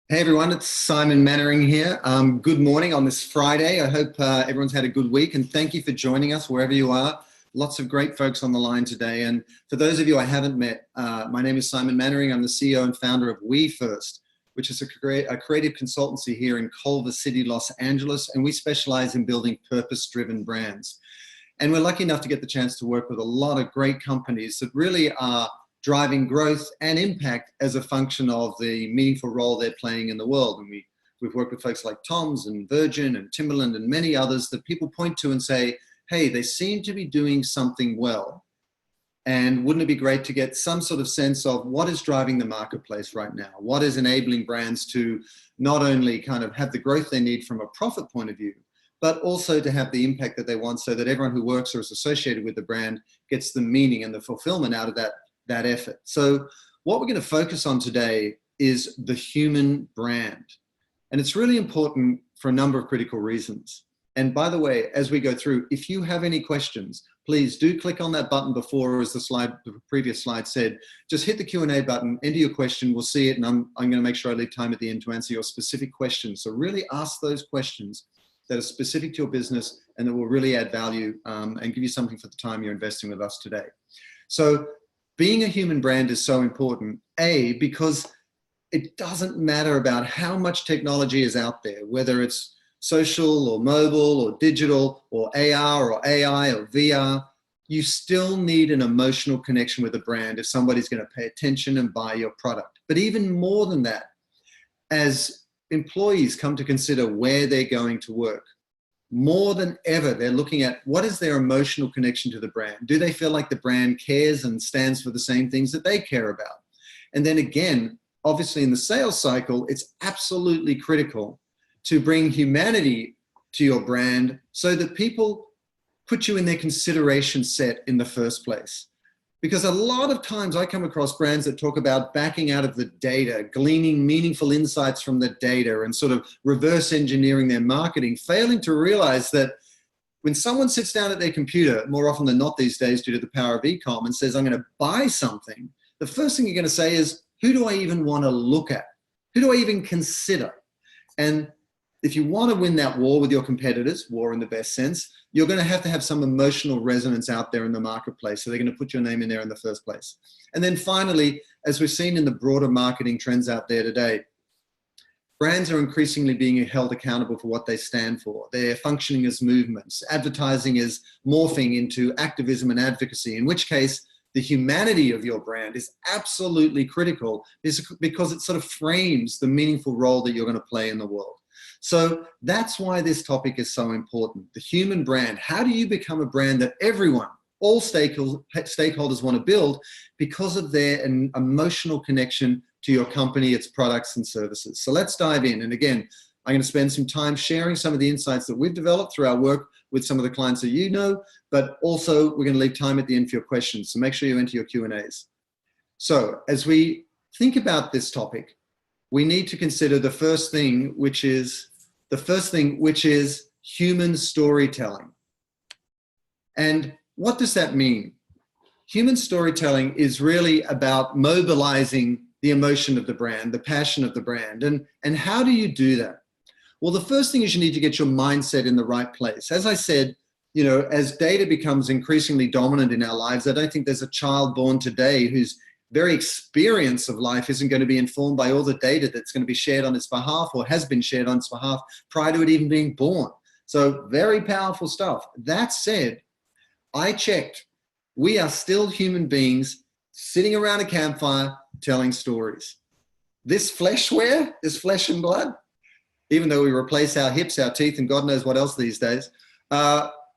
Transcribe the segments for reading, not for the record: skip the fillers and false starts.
Hey everyone, it's Simon Mainwaring here. Good morning on this Friday. I hope everyone's had a good week, and thank you for joining us wherever you are. Lots of great folks on the line today. And for those of you I haven't met, my name is Simon Mainwaring. I'm the CEO and founder of We First, which is a creative consultancy here in Culver City, Los Angeles, and we specialize in building purpose-driven brands. And we're lucky enough to get the chance to work with a lot of great companies that really are driving growth and impact as a function of the meaningful role they're playing in the world. And we've worked with folks like Tom's and Virgin and Timberland and many others that people point to and say, hey, they seem to be doing something well. And wouldn't it be great to get some sort of sense of what is driving the marketplace right now? What is enabling brands to not only kind of have the growth they need from a profit point of view, but also to have the impact that they want so that everyone who works or is associated with the brand gets the meaning and the fulfillment out of that effort. So what we're going to focus on today is the human brand. And it's really important for a number of critical reasons. And by the way, as we go through, if you have any questions, please do click on that button before, as the previous slide said, just hit the Q&A button, enter your question, we'll see it, and I'm going to make sure I leave time at the end to answer your specific questions. So really ask those questions that are specific to your business and that will really add value and give you something for the time you're investing with us today. So being a human brand is so important, because it doesn't matter about how much technology is out there, whether it's social or mobile or digital or AR or AI or VR, you still need an emotional connection with a brand if somebody's going to pay attention and buy your product. But even more than that, as employees come to consider where they're going to work, more than ever, they're looking at what is their emotional connection to the brand. Do they feel like the brand cares and stands for the same things that they care about? And then again, obviously in the sales cycle, it's absolutely critical to bring humanity to your brand so that people put you in their consideration set in the first place. Because a lot of times I come across brands that talk about backing out of the data, gleaning meaningful insights from the data and sort of reverse engineering their marketing, failing to realize that when someone sits down at their computer, more often than not these days due to the power of e-com, and says, I'm going to buy something, the first thing you're going to say is, who do I even want to look at? Who do I even consider? And if you want to win that war with your competitors, war in the best sense, you're going to have some emotional resonance out there in the marketplace. So they're going to put your name in there in the first place. And then finally, as we've seen in the broader marketing trends out there today, brands are increasingly being held accountable for what they stand for. They're functioning as movements. Advertising is morphing into activism and advocacy, in which case the humanity of your brand is absolutely critical because it sort of frames the meaningful role that you're going to play in the world. So that's why this topic is so important. The human brand. How do you become a brand that everyone, all stakeholders want to build because of their emotional connection to your company, its products and services? So let's dive in. And again, I'm going to spend some time sharing some of the insights that we've developed through our work with some of the clients that you know, but also we're going to leave time at the end for your questions. So make sure you enter your Q&As. So as we think about this topic, we need to consider the first thing, which is human storytelling. And what does that mean? Human storytelling is really about mobilizing the emotion of the brand, the passion of the brand. And how do you do that? Well, the first thing is you need to get your mindset in the right place. As I said, you know, as data becomes increasingly dominant in our lives, I don't think there's a child born today whose very experience of life isn't going to be informed by all the data that's going to be shared on its behalf or has been shared on its behalf prior to it even being born. So very powerful stuff. That said, I checked. We are still human beings sitting around a campfire telling stories. This fleshware, this flesh and blood, even though we replace our hips, our teeth, and God knows what else these days,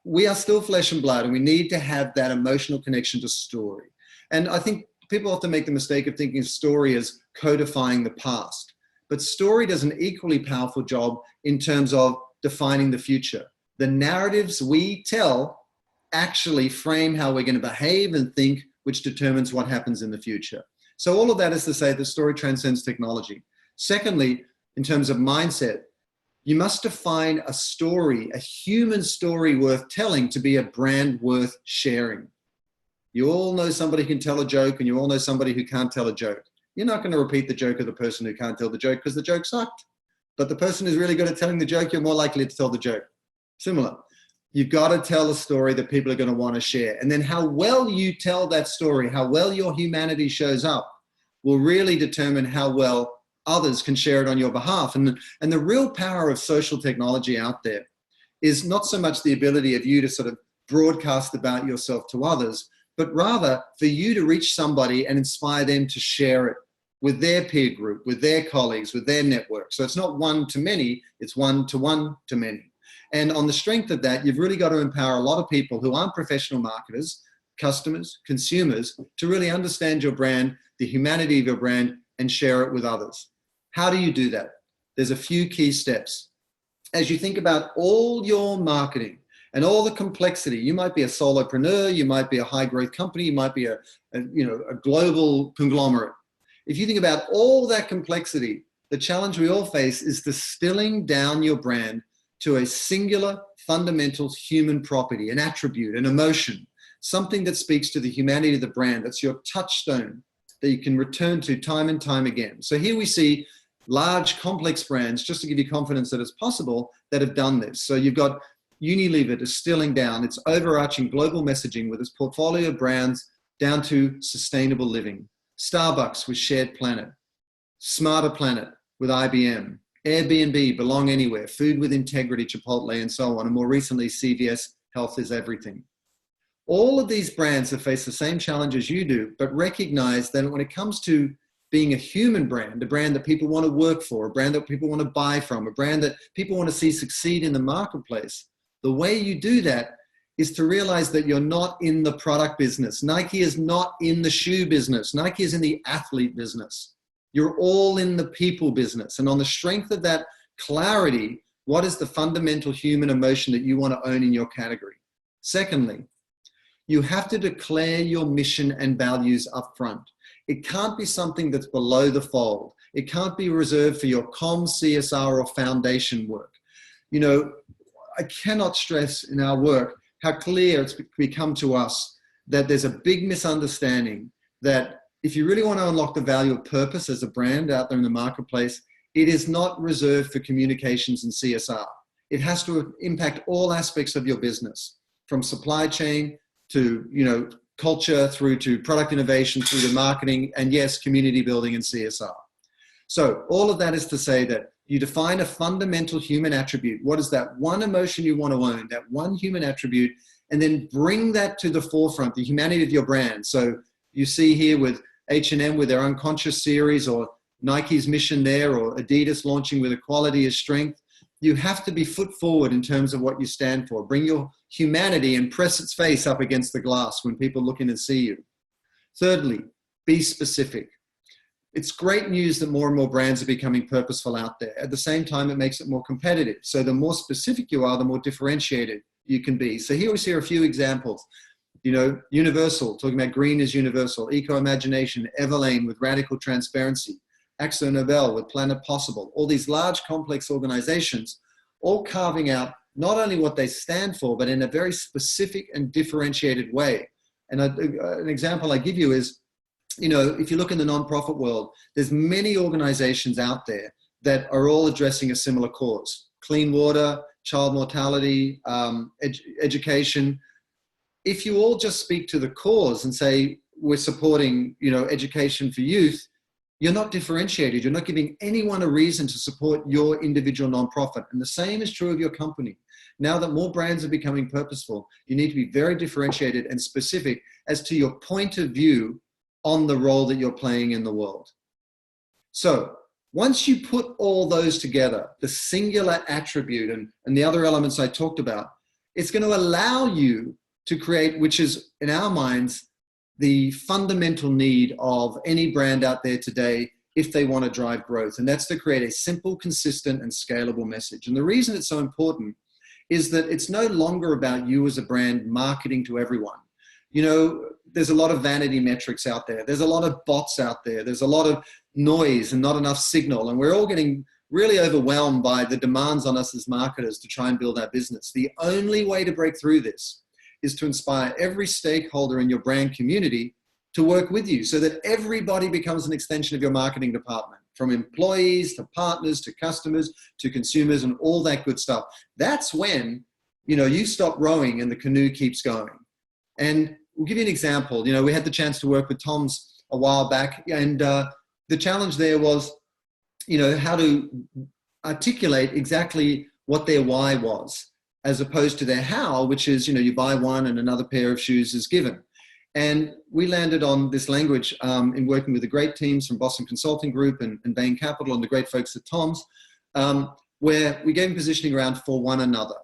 we are still flesh and blood, and we need to have that emotional connection to story. And I think people often make the mistake of thinking of story as codifying the past. But story does an equally powerful job in terms of defining the future. The narratives we tell actually frame how we're going to behave and think, which determines what happens in the future. So all of that is to say that story transcends technology. Secondly, in terms of mindset, you must define a story, a human story worth telling to be a brand worth sharing. You all know somebody who can tell a joke, and you all know somebody who can't tell a joke. You're not going to repeat the joke of the person who can't tell the joke because the joke sucked. But the person who's really good at telling the joke, you're more likely to tell the joke. Similar. You've got to tell a story that people are going to want to share. And then how well you tell that story, how well your humanity shows up, will really determine how well others can share it on your behalf. And the real power of social technology out there is not so much the ability of you to sort of broadcast about yourself to others, but rather for you to reach somebody and inspire them to share it with their peer group, with their colleagues, with their network. So it's not one to many, it's one to many. And on the strength of that, you've really got to empower a lot of people who aren't professional marketers, customers, consumers, to really understand your brand, the humanity of your brand, and share it with others. How do you do that? There's a few key steps. As you think about all your marketing and all the complexity, you might be a solopreneur, you might be a high growth company, you might be a global conglomerate. If you think about all that complexity, the challenge we all face is distilling down your brand to a singular, fundamental human property, an attribute, an emotion, something that speaks to the humanity of the brand. That's your touchstone that you can return to time and time again. So here we see large, complex brands, just to give you confidence that it's possible, that have done this. So you've got Unilever distilling down its overarching global messaging with its portfolio of brands down to sustainable living. Starbucks with Shared Planet, Smarter Planet with IBM, Airbnb, Belong Anywhere, Food with Integrity, Chipotle, and so on. And more recently, CVS, Health is Everything. All of these brands have faced the same challenge as you do, but recognize that when it comes to being a human brand, a brand that people want to work for, a brand that people want to buy from, a brand that people want to see succeed in the marketplace, the way you do that is to realize that you're not in the product business. Nike is not in the shoe business. Nike is in the athlete business. You're all in the people business. And on the strength of that clarity, what is the fundamental human emotion that you want to own in your category? Secondly, you have to declare your mission and values up front. It can't be something that's below the fold. It can't be reserved for your comms, CSR, or foundation work. You know, I cannot stress in our work how clear it's become to us that there's a big misunderstanding that if you really want to unlock the value of purpose as a brand out there in the marketplace, it is not reserved for communications and CSR. It has to impact all aspects of your business, from supply chain to, culture, through to product innovation, through to marketing, and yes, community building and CSR. So all of that is to say that you define a fundamental human attribute. What is that one emotion you want to own, that one human attribute, and then bring that to the forefront, the humanity of your brand. So you see here with H&M with their Unconscious series, or Nike's mission there, or Adidas launching with Equality as Strength. You have to be foot forward in terms of what you stand for. Bring your humanity and press its face up against the glass when people look in and see you. Thirdly, be specific. It's great news that more and more brands are becoming purposeful out there. At the same time, it makes it more competitive. So the more specific you are, the more differentiated you can be. So here we see a few examples. Universal, talking about green is universal. Eco-Imagination, Everlane with radical transparency. Axo Nobel with Planet Possible. All these large, complex organizations, all carving out not only what they stand for, but in a very specific and differentiated way. And an example I give you is, if you look in the nonprofit world, there's many organizations out there that are all addressing a similar cause. Clean water, child mortality, education. If you all just speak to the cause and say, we're supporting, education for youth, you're not differentiated. You're not giving anyone a reason to support your individual nonprofit. And the same is true of your company. Now that more brands are becoming purposeful, you need to be very differentiated and specific as to your point of view on the role that you're playing in the world. So once you put all those together, the singular attribute and the other elements I talked about, it's going to allow you to create, which is in our minds, the fundamental need of any brand out there today if they want to drive growth. And that's to create a simple, consistent, and scalable message. And the reason it's so important is that it's no longer about you as a brand marketing to everyone. There's a lot of vanity metrics out there. There's a lot of bots out there. There's a lot of noise and not enough signal. And we're all getting really overwhelmed by the demands on us as marketers to try and build our business. The only way to break through this is to inspire every stakeholder in your brand community to work with you so that everybody becomes an extension of your marketing department, from employees to partners to customers to consumers and all that good stuff. That's when, you know, you stop rowing and the canoe keeps going. And we'll give you an example. You know, we had the chance to work with Tom's a while back, and the challenge there was, you know, how to articulate exactly what their why was, as opposed to their how, which is, you know, you buy one and another pair of shoes is given. And we landed on this language in working with the great teams from Boston Consulting Group and Bain Capital and the great folks at Tom's, where we gave them positioning around for one another,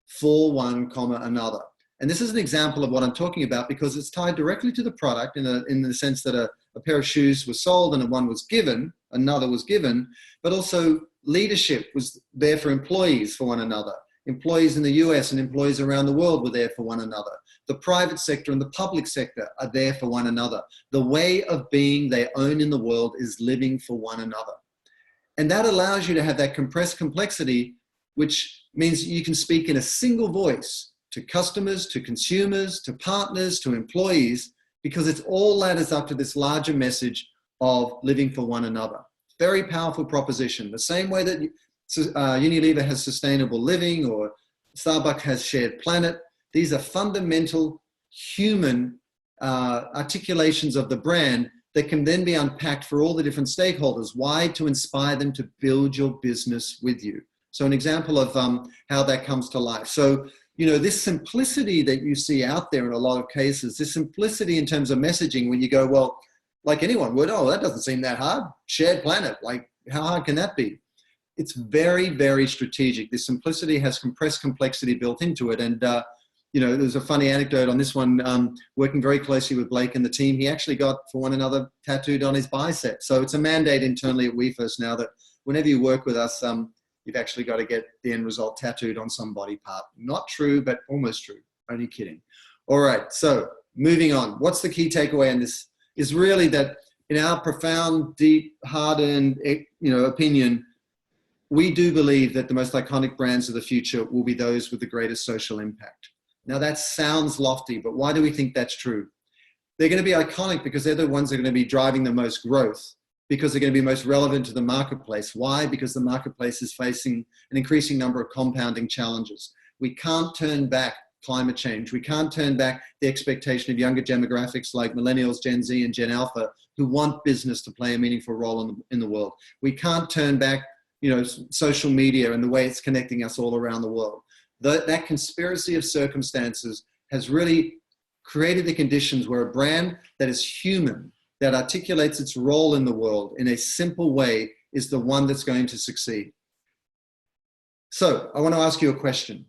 for one comma another. And this is an example of what I'm talking about because it's tied directly to the product in the sense that a pair of shoes was sold and one was given, another was given, but also leadership was there for employees for one another. Employees in the US and employees around the world were there for one another. The private sector and the public sector are there for one another. The way of being they own in the world is living for one another. And that allows you to have that compressed complexity, which means you can speak in a single voice to customers, to consumers, to partners, to employees, because it's all ladders up to this larger message of living for one another. Very powerful proposition. The same way that Unilever has sustainable living or Starbucks has shared planet. These are fundamental human articulations of the brand that can then be unpacked for all the different stakeholders. Why? To inspire them to build your business with you. So an example of how that comes to life. So, you know, this simplicity that you see out there in a lot of cases, this simplicity in terms of messaging, when you go, well, like anyone would, oh, that doesn't seem that hard. Shared planet, like how hard can that be? It's very, very strategic. This simplicity has compressed complexity built into it. And, you know, there's a funny anecdote on this one, working very closely with Blake and the team. He actually got for one another tattooed on his bicep. So it's a mandate internally at WeFirst now that whenever you work with us, you've actually got to get the end result tattooed on some body part. Not true, but almost true. Only kidding. All right, so moving on. What's the key takeaway in this? Is really that in our profound, deep, hardened, opinion, we do believe that the most iconic brands of the future will be those with the greatest social impact. Now that sounds lofty, but why do we think that's true? They're going to be iconic because they're the ones that are going to be driving the most growth, because they're going to be most relevant to the marketplace. Why? Because the marketplace is facing an increasing number of compounding challenges. We can't turn back climate change. We can't turn back the expectation of younger demographics like millennials, Gen Z, and Gen Alpha who want business to play a meaningful role in the world. We can't turn back, you know, social media and the way it's connecting us all around the world. That conspiracy of circumstances has really created the conditions where a brand that is human, that articulates its role in the world in a simple way, is the one that's going to succeed. So I want to ask you a question.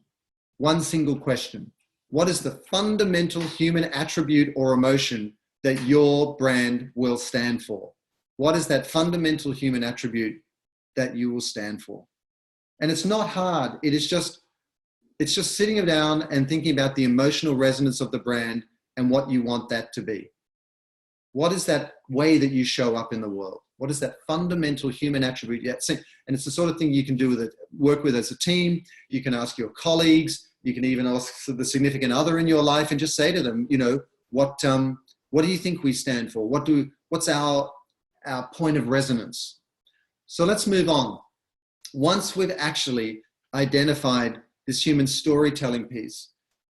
One single question. What is the fundamental human attribute or emotion that your brand will stand for? What is that fundamental human attribute that you will stand for? And it's not hard. It's just sitting down and thinking about the emotional resonance of the brand and what you want that to be. What is that way that you show up in the world? What is that fundamental human attribute? And it's the sort of thing you can do with it, work with as a team. You can ask your colleagues. You can even ask the significant other in your life and just say to them, you know, what do you think we stand for? What's our point of resonance? So let's move on. Once we've actually identified this human storytelling piece,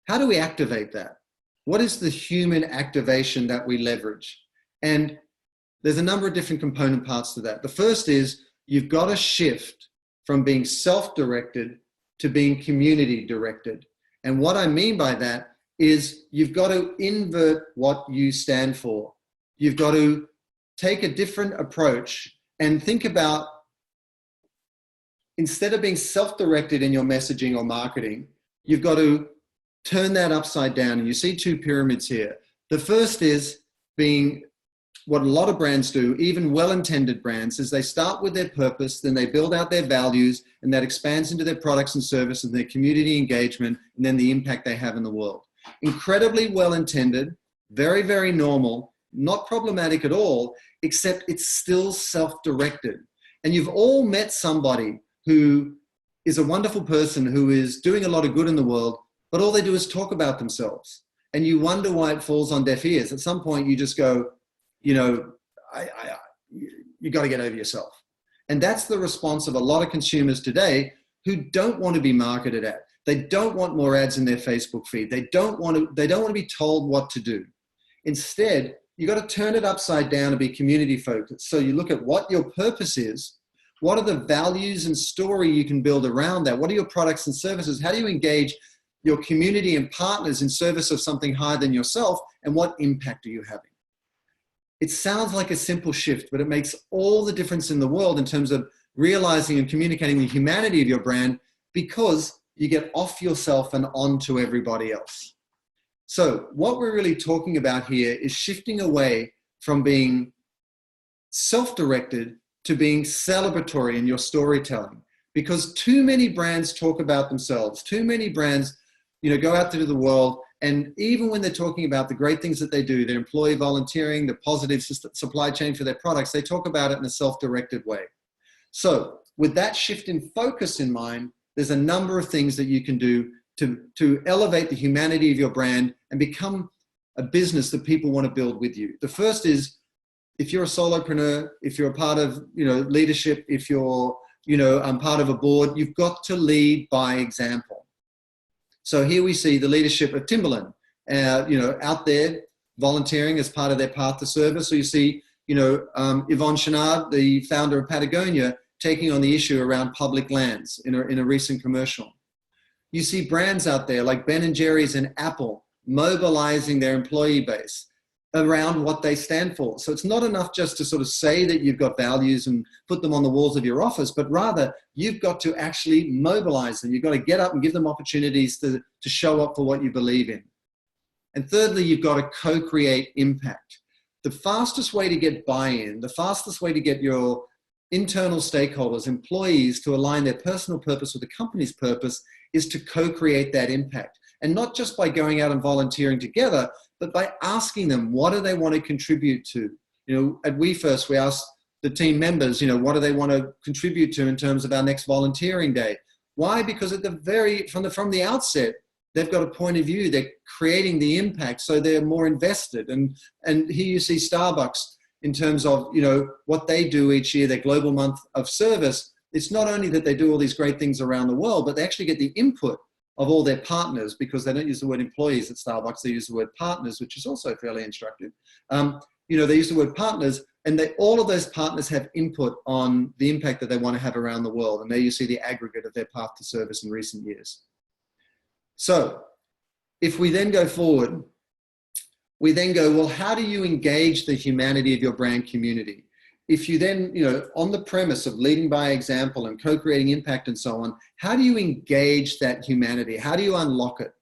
how do we activate that? What is the human activation that we leverage? And there's a number of different component parts to that. The first is you've got to shift from being self-directed to being community-directed. And what I mean by that is you've got to invert what you stand for. You've got to take a different approach and think about, instead of being self-directed in your messaging or marketing, you've got to turn that upside down. And you see two pyramids here. The first is being what a lot of brands do, even well-intended brands, is they start with their purpose, then they build out their values, and that expands into their products and services, their community engagement, and then the impact they have in the world. Incredibly well-intended, very, very normal, not problematic at all, except it's still self-directed. And you've all met somebody who is a wonderful person who is doing a lot of good in the world, but all they do is talk about themselves. and you wonder why it falls on deaf ears. At some point you just go, you know, you got to get over yourself. And that's the response of a lot of consumers today who don't want to be marketed at. They don't want more ads in their Facebook feed. They don't want to be told what to do. Instead, you got to turn it upside down and be community focused. So you look at what your purpose is. What are the values and story you can build around that? What are your products and services? How do you engage your community and partners in service of something higher than yourself? And what impact are you having? It sounds like a simple shift, but it makes all the difference in the world in terms of realizing and communicating the humanity of your brand, because you get off yourself and onto everybody else. So what we're really talking about here is shifting away from being self-directed to being celebratory in your storytelling, because too many brands talk about themselves. Too many brands, you know, go out into the world, and even when they're talking about the great things that they do, their employee volunteering, the positive supply chain for their products, they talk about it in a self-directed way. So with that shift in focus in mind, there's a number of things that you can do to elevate the humanity of your brand and become a business that people want to build with you. The first is, if you're a solopreneur, if you're a part of, you know, leadership, if you're, you know, part of a board, you've got to lead by example. So here we see the leadership of Timberland, you know, out there volunteering as part of their path to service. So you see, you know, Yvonne Chouinard, the founder of Patagonia, taking on the issue around public lands in a recent commercial. You see brands out there like Ben & Jerry's and Apple mobilizing their employee base around what they stand for. So it's not enough just to sort of say that you've got values and put them on the walls of your office, but rather you've got to actually mobilize them. You've got to get up and give them opportunities to show up for what you believe in. And thirdly, you've got to co-create impact. The fastest way to get buy-in, the fastest way to get your internal stakeholders, employees, to align their personal purpose with the company's purpose is to co-create that impact. And not just by going out and volunteering together, but by asking them, what do they want to contribute to? You know, at WeFirst, we asked the team members, you know, what do they want to contribute to in terms of our next volunteering day? Why? Because at from the outset, they've got a point of view. They're creating the impact, so they're more invested. And here you see Starbucks in terms of, you know, what they do each year, their global month of service. It's not only that they do all these great things around the world, but they actually get the input of all their partners, because they don't use the word employees at Starbucks, they use the word partners, which is also fairly instructive. You know, they use the word partners, and all of those partners have input on the impact that they want to have around the world. And there you see the aggregate of their path to service in recent years. So if we then go forward, we then go, well, how do you engage the humanity of your brand community? If you then, you know, on the premise of leading by example and co-creating impact and so on, how do you engage that humanity? How do you unlock it?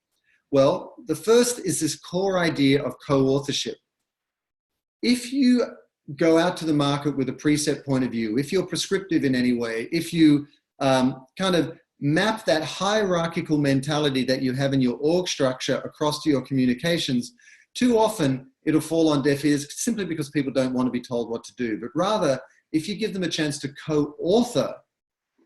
Well, the first is this core idea of co-authorship. If you go out to the market with a preset point of view, if you're prescriptive in any way, if you kind of map that hierarchical mentality that you have in your org structure across to your communications, too often it'll fall on deaf ears simply because people don't want to be told what to do. But rather, if you give them a chance to co-author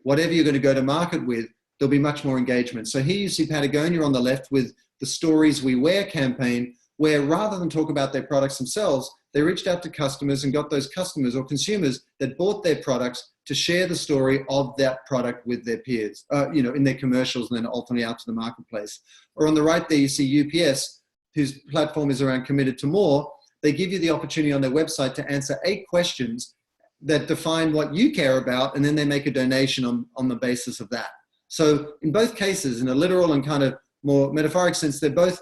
whatever you're going to go to market with, there'll be much more engagement. So here you see Patagonia on the left with the Stories We Wear campaign, where rather than talk about their products themselves, they reached out to customers and got those customers or consumers that bought their products to share the story of that product with their peers, you know, in their commercials and then ultimately out to the marketplace. Or on the right there, you see UPS, whose platform is around Committed to More. They give you the opportunity on their website to answer 8 questions that define what you care about, and then they make a donation on the basis of that. So in both cases, in a literal and kind of more metaphoric sense, they're both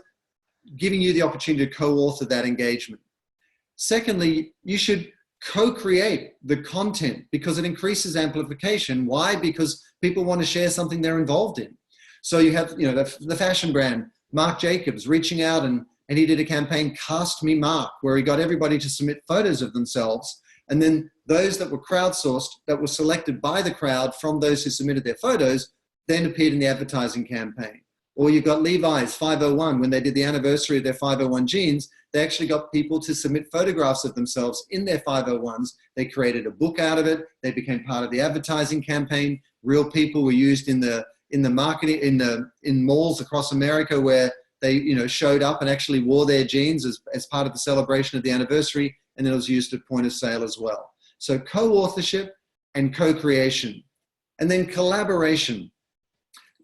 giving you the opportunity to co-author that engagement. Secondly, you should co-create the content because it increases amplification. Why? Because people want to share something they're involved in. So you have, you know, the fashion brand, Marc Jacobs, reaching out and he did a campaign, Cast Me Marc, where he got everybody to submit photos of themselves. And then those that were crowdsourced, that were selected by the crowd from those who submitted their photos, then appeared in the advertising campaign. Or you've got Levi's 501, when they did the anniversary of their 501 jeans, they actually got people to submit photographs of themselves in their 501s. They created a book out of it. They became part of the advertising campaign. Real people were used in the marketing, in malls across America where they, you know, showed up and actually wore their jeans as part of the celebration of the anniversary, and then it was used at point of sale as well. So co-authorship and co-creation. And then collaboration.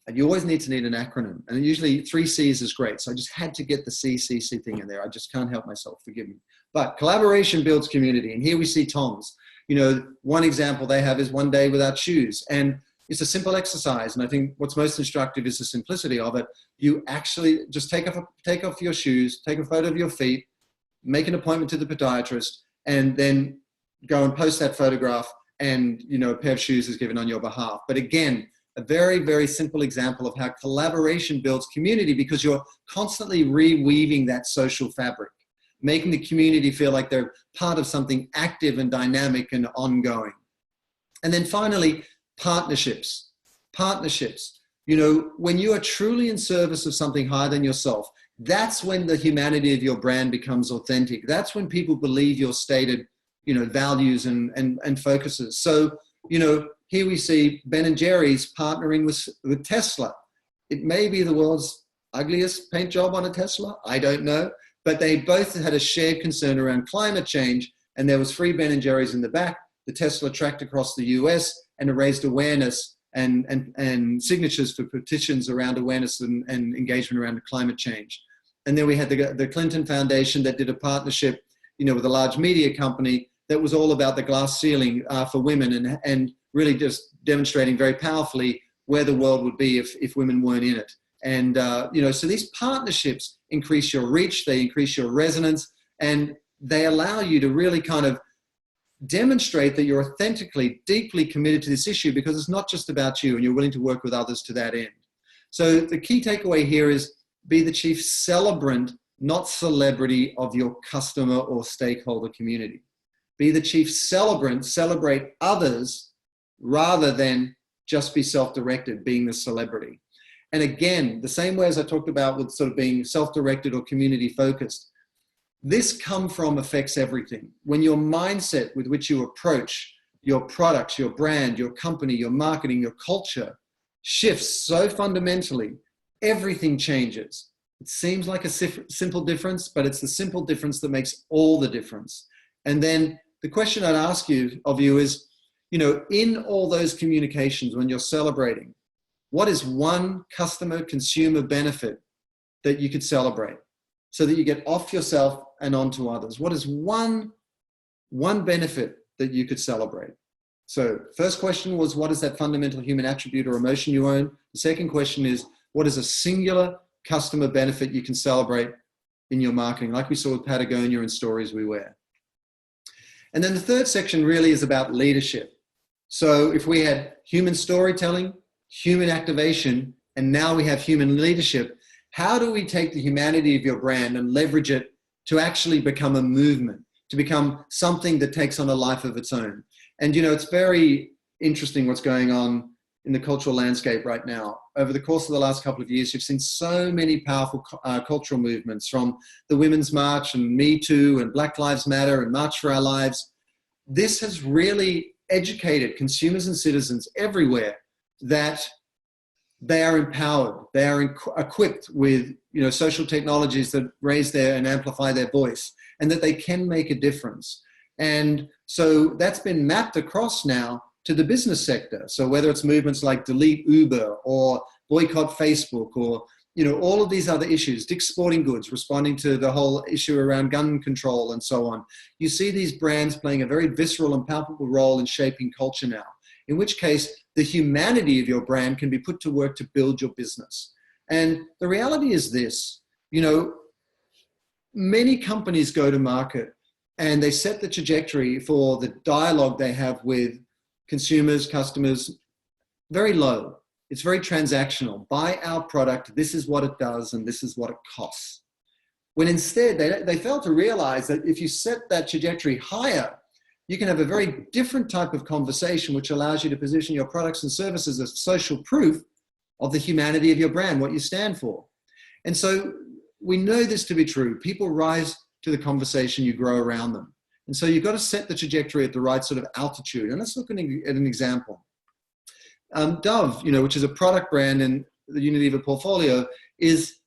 And you always need an acronym, and usually 3 C's is great. So I just had to get the CCC thing in there. I just can't help myself, forgive me. But collaboration builds community. And here we see Tom's. You know, one example they have is 1 day without shoes. And it's a simple exercise. And I think what's most instructive is the simplicity of it. You actually just take off your shoes, take a photo of your feet, make an appointment to the podiatrist, and then go and post that photograph, and, you know, a pair of shoes is given on your behalf. But again, a very, very simple example of how collaboration builds community, because you're constantly reweaving that social fabric, making the community feel like they're part of something active and dynamic and ongoing. And then finally, partnerships. Partnerships. You know, when you are truly in service of something higher than yourself, that's when the humanity of your brand becomes authentic. That's when people believe your stated, you know, values and focuses. So, you know, here we see Ben & Jerry's partnering with Tesla. It may be the world's ugliest paint job on a Tesla, I don't know, but they both had a shared concern around climate change, and there was free Ben & Jerry's in the back. The Tesla tracked across the US and it raised awareness and signatures for petitions around awareness and engagement around climate change. And then we had the Clinton Foundation that did a partnership, you know, with a large media company that was all about the glass ceiling for women, and really just demonstrating very powerfully where the world would be if women weren't in it. And, you know, so these partnerships increase your reach, they increase your resonance, and they allow you to really kind of demonstrate that you're authentically, deeply committed to this issue, because it's not just about you, and you're willing to work with others to that end. So the key takeaway here is be the chief celebrant, not celebrity, of your customer or stakeholder community. Be the chief celebrant, celebrate others, rather than just be self-directed, being the celebrity. And again, the same way as I talked about with sort of being self-directed or community-focused, this come from affects everything. When your mindset with which you approach your products, your brand, your company, your marketing, your culture shifts so fundamentally, everything changes. It seems like a simple difference, but it's the simple difference that makes all the difference. And then the question I'd ask of you is, you know, in all those communications, when you're celebrating, what is one customer consumer benefit that you could celebrate so that you get off yourself and onto others? What is one benefit that you could celebrate? So first question was, what is that fundamental human attribute or emotion you own? The second question is, what is a singular customer benefit you can celebrate in your marketing, like we saw with Patagonia and Stories We Wear? And then the third section really is about leadership. So if we had human storytelling, human activation, and now we have human leadership, how do we take the humanity of your brand and leverage it to actually become a movement, to become something that takes on a life of its own? And, you know, it's very interesting what's going on in the cultural landscape right now. Over the course of the last couple of years, you've seen so many powerful cultural movements, from the Women's March and Me Too and Black Lives Matter and March for Our Lives. This has really educated consumers and citizens everywhere that they are empowered, they are equipped with, you know, social technologies that raise their and amplify their voice, and that they can make a difference. And so that's been mapped across now to the business sector. So whether it's movements like Delete Uber or Boycott Facebook, or, you know, all of these other issues, Dick's Sporting Goods responding to the whole issue around gun control and so on, you see these brands playing a very visceral and palpable role in shaping culture now, in which case the humanity of your brand can be put to work to build your business. And the reality is this, you know, many companies go to market and they set the trajectory for the dialogue they have with consumers, customers, very low. It's very transactional. Buy our product, this is what it does, and this is what it costs. When instead, they fail to realize that if you set that trajectory higher, you can have a very different type of conversation, which allows you to position your products and services as social proof of the humanity of your brand, what you stand for. And so we know this to be true. People rise to the conversation, you grow around them. And so you've got to set the trajectory at the right sort of altitude. And let's look at an example. Dove, you know, which is a product brand in the Unilever portfolio, is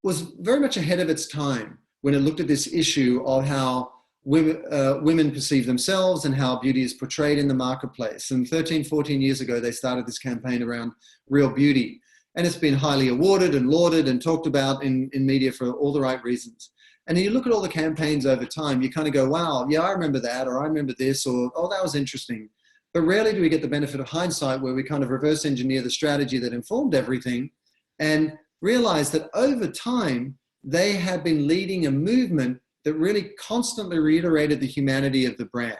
was very much ahead of its time when it looked at this issue of how women perceive themselves and how beauty is portrayed in the marketplace. And 13, 14 years ago, they started this campaign around real beauty. And it's been highly awarded and lauded and talked about in media for all the right reasons. And you look at all the campaigns over time, you kind of go, wow, yeah, I remember that, or I remember this, or, oh, that was interesting. But rarely do we get the benefit of hindsight where we kind of reverse engineer the strategy that informed everything and realize that over time, they have been leading a movement that really constantly reiterated the humanity of the brand.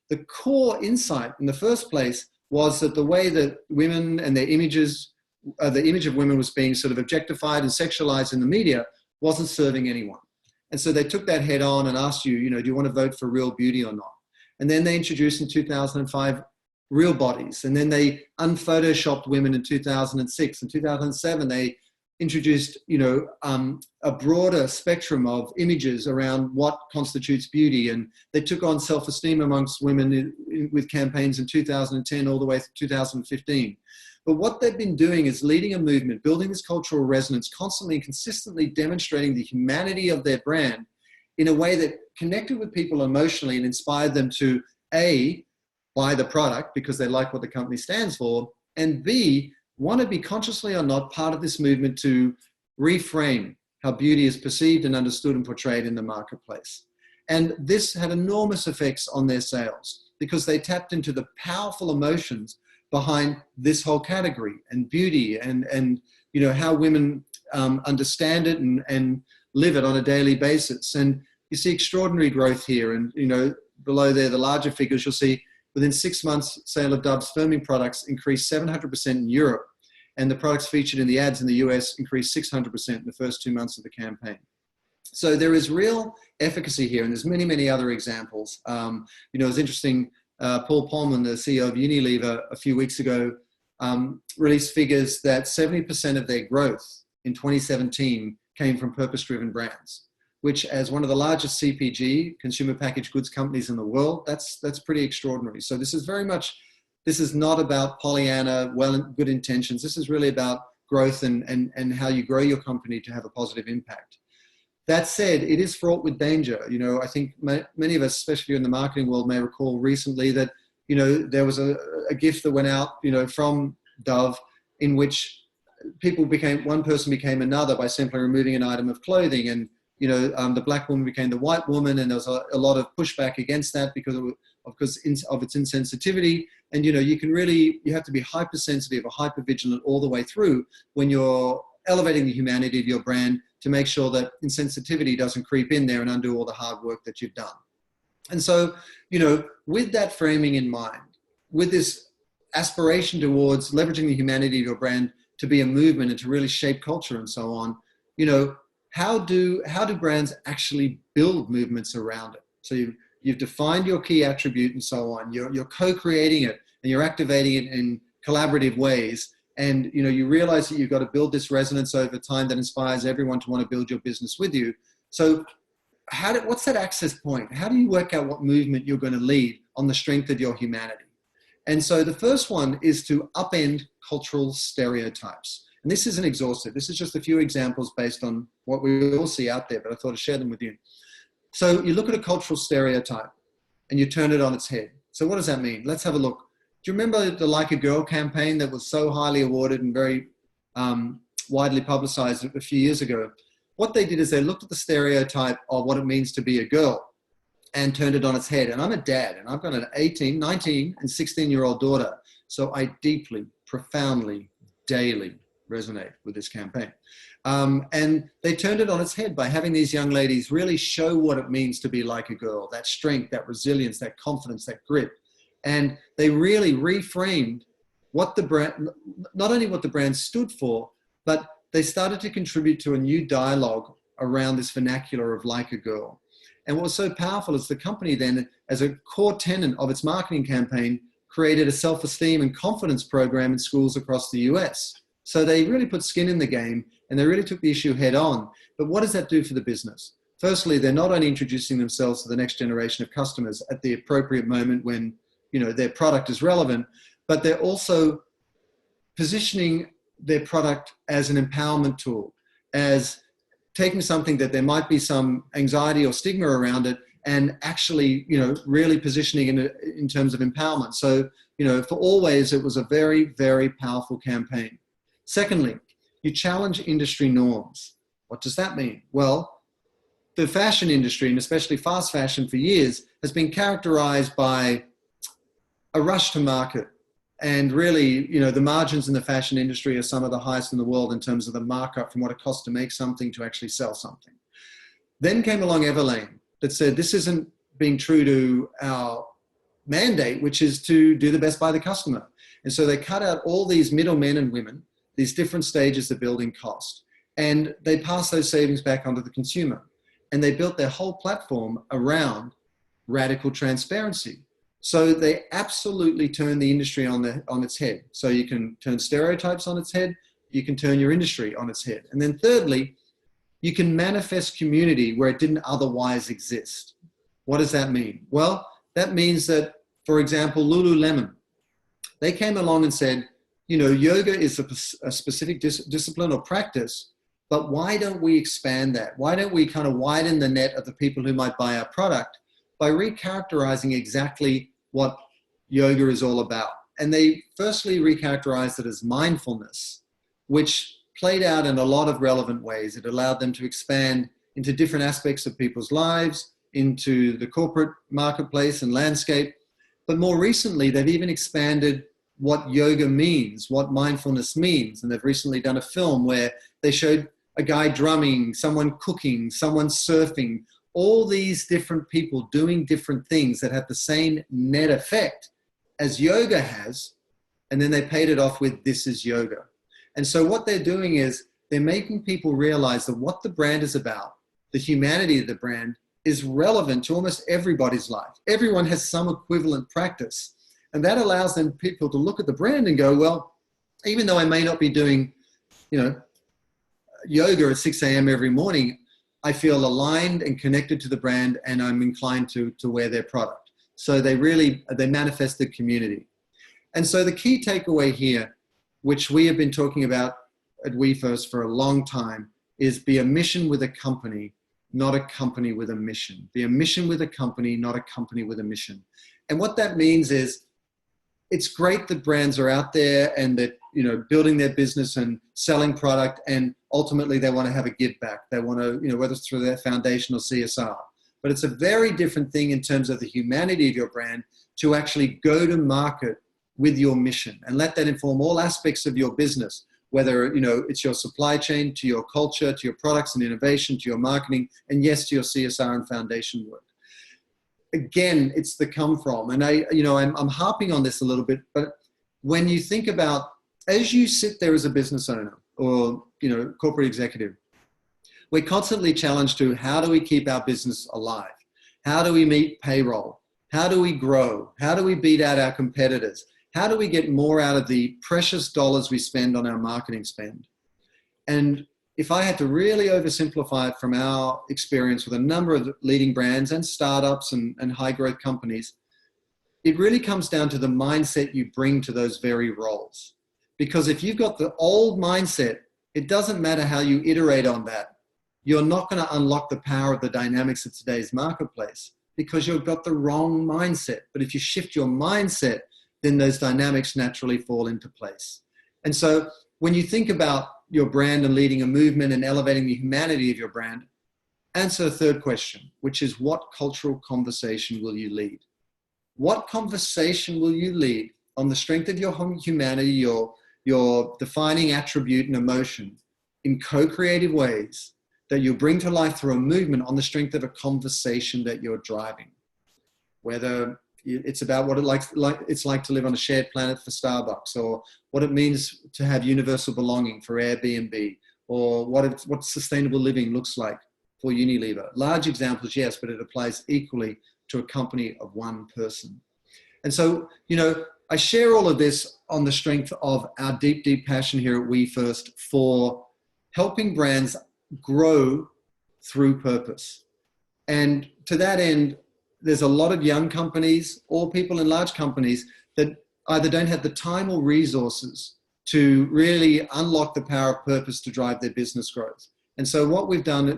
The core insight in the first place was that the way that women and their images, the image of women was being sort of objectified and sexualized in the media wasn't serving anyone. And so they took that head on and asked you, do you want to vote for real beauty or not? And then they introduced in 2005 real bodies. And then they unphotoshopped women in 2006. In 2007, they introduced, a broader spectrum of images around what constitutes beauty. And they took on self-esteem amongst women with campaigns in 2010 all the way to 2015. But what they've been doing is leading a movement, building this cultural resonance, constantly and consistently demonstrating the humanity of their brand in a way that connected with people emotionally and inspired them to A, buy the product because they like what the company stands for, and B, want to be consciously or not part of this movement to reframe how beauty is perceived and understood and portrayed in the marketplace. And this had enormous effects on their sales because they tapped into the powerful emotions behind this whole category and beauty and how women understand it and live it on a daily basis. And you see extraordinary growth here. And below there, the larger figures, you'll see within 6 months, sale of Dove's firming products increased 700% in Europe, and the products featured in the ads in the US increased 600% in the first 2 months of the campaign. So there is real efficacy here, and there's many, many other examples. It was interesting. Paul Polman, the CEO of Unilever, a few weeks ago, released figures that 70% of their growth in 2017 came from purpose-driven brands, which, as one of the largest CPG, consumer packaged goods companies in the world, that's pretty extraordinary. So this is not about Pollyanna, good intentions. This is really about growth and how you grow your company to have a positive impact. That said, it is fraught with danger. I think many of us, especially in the marketing world, may recall recently that, there was a gift that went out, from Dove in which one person became another by simply removing an item of clothing. And, the black woman became the white woman, and there was a lot of pushback against that because of its insensitivity. And, you have to be hypersensitive or hypervigilant all the way through when you're elevating the humanity of your brand to make sure that insensitivity doesn't creep in there and undo all the hard work that you've done. And so, with that framing in mind, with this aspiration towards leveraging the humanity of your brand to be a movement and to really shape culture and so on, how do brands actually build movements around it? So you've defined your key attribute and so on. You're co-creating it and you're activating it in collaborative ways. And you realize that you've got to build this resonance over time that inspires everyone to want to build your business with you. So what's that access point? How do you work out what movement you're going to lead on the strength of your humanity? And so the first one is to upend cultural stereotypes. And this isn't exhaustive. This is just a few examples based on what we all see out there, but I thought I'd share them with you. So you look at a cultural stereotype and you turn it on its head. So what does that mean? Let's have a look. Do you remember the Like a Girl campaign that was so highly awarded and very widely publicized a few years ago? What they did is they looked at the stereotype of what it means to be a girl and turned it on its head. And I'm a dad, and I've got an 18, 19, and 16-year-old daughter. So I deeply, profoundly, daily resonate with this campaign. And they turned it on its head by having these young ladies really show what it means to be like a girl, that strength, that resilience, that confidence, that grit. And they really reframed what the brand, not only what the brand stood for, but they started to contribute to a new dialogue around this vernacular of like a girl. And what was so powerful is the company then, as a core tenet of its marketing campaign, created a self-esteem and confidence program in schools across the US. So they really put skin in the game and they really took the issue head on. But what does that do for the business? Firstly, they're not only introducing themselves to the next generation of customers at the appropriate moment when their product is relevant, but they're also positioning their product as an empowerment tool, as taking something that there might be some anxiety or stigma around it and actually, really positioning it in terms of empowerment. So, for Always, it was a very, very powerful campaign. Secondly, you challenge industry norms. What does that mean? Well, the fashion industry, and especially fast fashion for years, has been characterized by a rush to market. And really, the margins in the fashion industry are some of the highest in the world in terms of the markup from what it costs to make something to actually sell something. Then came along Everlane that said, this isn't being true to our mandate, which is to do the best by the customer. And so they cut out all these middlemen and women, these different stages of building cost, and they passed those savings back onto the consumer. And they built their whole platform around radical transparency. So they absolutely turned the industry on its head. So you can turn stereotypes on its head, you can turn your industry on its head. And then thirdly, you can manifest community where it didn't otherwise exist. What does that mean? Well, that means that, for example, Lululemon, they came along and said, yoga is a specific discipline or practice, but why don't we expand that? Why don't we kind of widen the net of the people who might buy our product by recharacterizing exactly what yoga is all about? And they firstly recharacterized it as mindfulness, which played out in a lot of relevant ways. It allowed them to expand into different aspects of people's lives, into the corporate marketplace and landscape. But more recently, they've even expanded what yoga means, what mindfulness means. And they've recently done a film where they showed a guy drumming, someone cooking, someone surfing, all these different people doing different things that have the same net effect as yoga has. And then they paid it off with, this is yoga. And so what they're doing is they're making people realize that what the brand is about, the humanity of the brand, is relevant to almost everybody's life. Everyone has some equivalent practice. And that allows them people to look at the brand and go, well, even though I may not be doing, yoga at 6 a.m. every morning, I feel aligned and connected to the brand, and I'm inclined to wear their product. So they manifest the community. And so the key takeaway here, which we have been talking about at WeFirst for a long time, is be a mission with a company, not a company with a mission. Be a mission with a company, not a company with a mission. And what that means is, it's great that brands are out there and that, building their business and selling product, and ultimately they want to have a give back. They want to, whether it's through their foundation or CSR. But it's a very different thing in terms of the humanity of your brand to actually go to market with your mission and let that inform all aspects of your business, whether, it's your supply chain, to your culture, to your products and innovation, to your marketing, and yes, to your CSR and foundation work. Again, it's the come from. And I'm harping on this a little bit, but when you think about, as you sit there as a business owner or, corporate executive, we're constantly challenged to, how do we keep our business alive? How do we meet payroll? How do we grow? How do we beat out our competitors? How do we get more out of the precious dollars we spend on our marketing spend? And if I had to really oversimplify it from our experience with a number of leading brands and startups and high growth companies, it really comes down to the mindset you bring to those very roles. Because if you've got the old mindset, it doesn't matter how you iterate on that. You're not going to unlock the power of the dynamics of today's marketplace because you've got the wrong mindset. But if you shift your mindset, then those dynamics naturally fall into place. And so when you think about your brand and leading a movement and elevating the humanity of your brand, answer the third question, which is, what cultural conversation will you lead? What conversation will you lead on the strength of your humanity, your defining attribute and emotion in co-creative ways that you bring to life through a movement on the strength of a conversation that you're driving? Whether it's about what it's like to live on a shared planet for Starbucks, or what it means to have universal belonging for Airbnb, or what sustainable living looks like for Unilever. Large examples, yes, but it applies equally to a company of one person. And so, I share all of this on the strength of our deep, deep passion here at WeFirst for helping brands grow through purpose. And to that end, there's a lot of young companies or people in large companies that either don't have the time or resources to really unlock the power of purpose to drive their business growth. And so what we've done,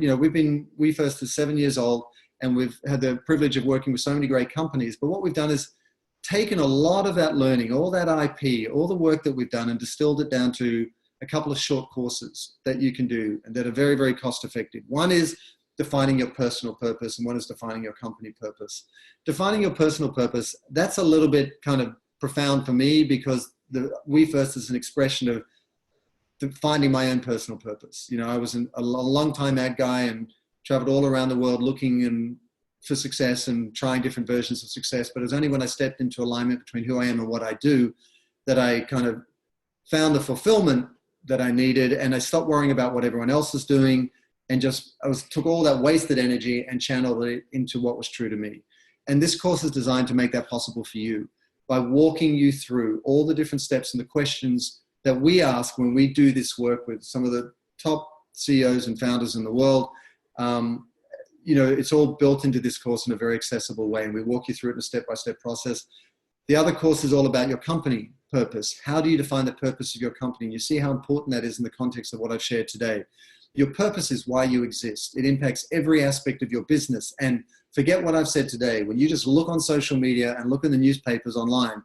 We First is 7 years old, and we've had the privilege of working with so many great companies. But what we've done is taken a lot of that learning, all that IP, all the work that we've done, and distilled it down to a couple of short courses that you can do and that are very, very cost effective. One is defining your personal purpose, and one is defining your company purpose. Defining your personal purpose, that's a little bit kind of profound for me, because We First is an expression of finding my own personal purpose. I was a long time ad guy and traveled all around the world looking for success and trying different versions of success. But it was only when I stepped into alignment between who I am and what I do that I kind of found the fulfillment that I needed, and I stopped worrying about what everyone else was doing, and took all that wasted energy and channeled it into what was true to me. And this course is designed to make that possible for you by walking you through all the different steps and the questions that we ask when we do this work with some of the top CEOs and founders in the world. It's all built into this course in a very accessible way, and we walk you through it in a step-by-step process. The other course is all about your company purpose. How do you define the purpose of your company? And you see how important that is in the context of what I've shared today. Your purpose is why you exist. It impacts every aspect of your business. And forget what I've said today. When you just look on social media and look in the newspapers online,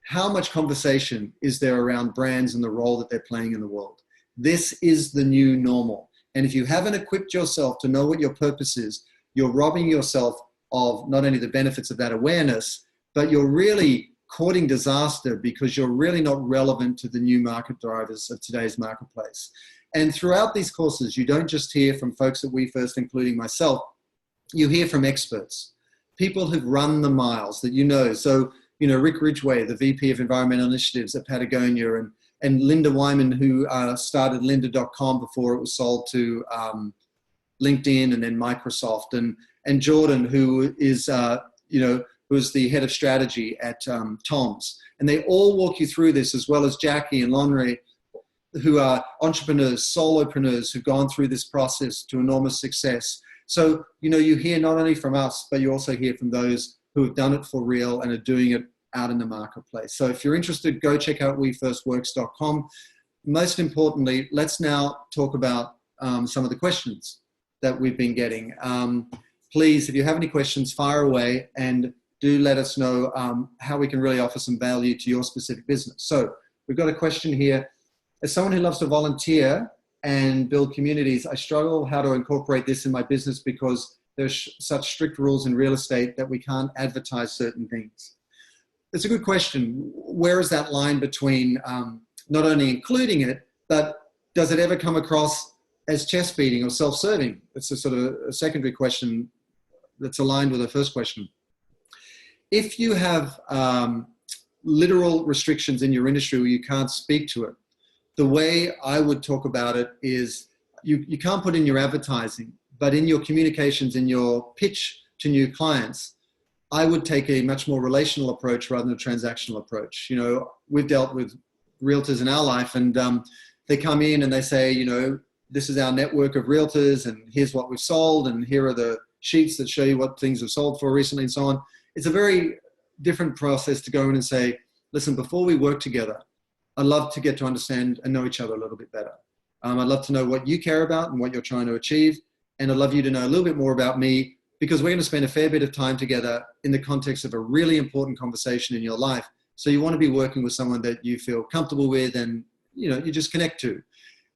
how much conversation is there around brands and the role that they're playing in the world? This is the new normal. And if you haven't equipped yourself to know what your purpose is, you're robbing yourself of not only the benefits of that awareness, but you're really courting disaster, because you're really not relevant to the new market drivers of today's marketplace. And throughout these courses, you don't just hear from folks at We First, including myself, you hear from experts, people who've run the miles that you know. So, Rick Ridgway, the VP of Environmental Initiatives at Patagonia, and Linda Wyman, who started lynda.com before it was sold to LinkedIn and then Microsoft, and Jordan, who is, who's the head of strategy at Tom's. And they all walk you through this, as well as Jackie and Lonry, who are entrepreneurs, solopreneurs, who've gone through this process to enormous success. So, you hear not only from us, but you also hear from those who have done it for real and are doing it out in the marketplace. So if you're interested, go check out wefirstworks.com. Most importantly, let's now talk about some of the questions that we've been getting. Please, if you have any questions, fire away, and do let us know how we can really offer some value to your specific business. So we've got a question here. As someone who loves to volunteer and build communities, I struggle how to incorporate this in my business, because there's such strict rules in real estate that we can't advertise certain things. It's a good question. Where is that line between not only including it, but does it ever come across as chest beating or self-serving? It's a sort of a secondary question that's aligned with the first question. If you have literal restrictions in your industry where you can't speak to it, the way I would talk about it is you can't put in your advertising, but in your communications, in your pitch to new clients, I would take a much more relational approach rather than a transactional approach. We've dealt with realtors in our life, and they come in and they say, this is our network of realtors, and here's what we've sold, and here are the sheets that show you what things have sold for recently, and so on. It's a very different process to go in and say, listen, before we work together, I'd love to get to understand and know each other a little bit better. I'd love to know what you care about and what you're trying to achieve. And I'd love you to know a little bit more about me, because we're going to spend a fair bit of time together in the context of a really important conversation in your life. So you want to be working with someone that you feel comfortable with and, you just connect to.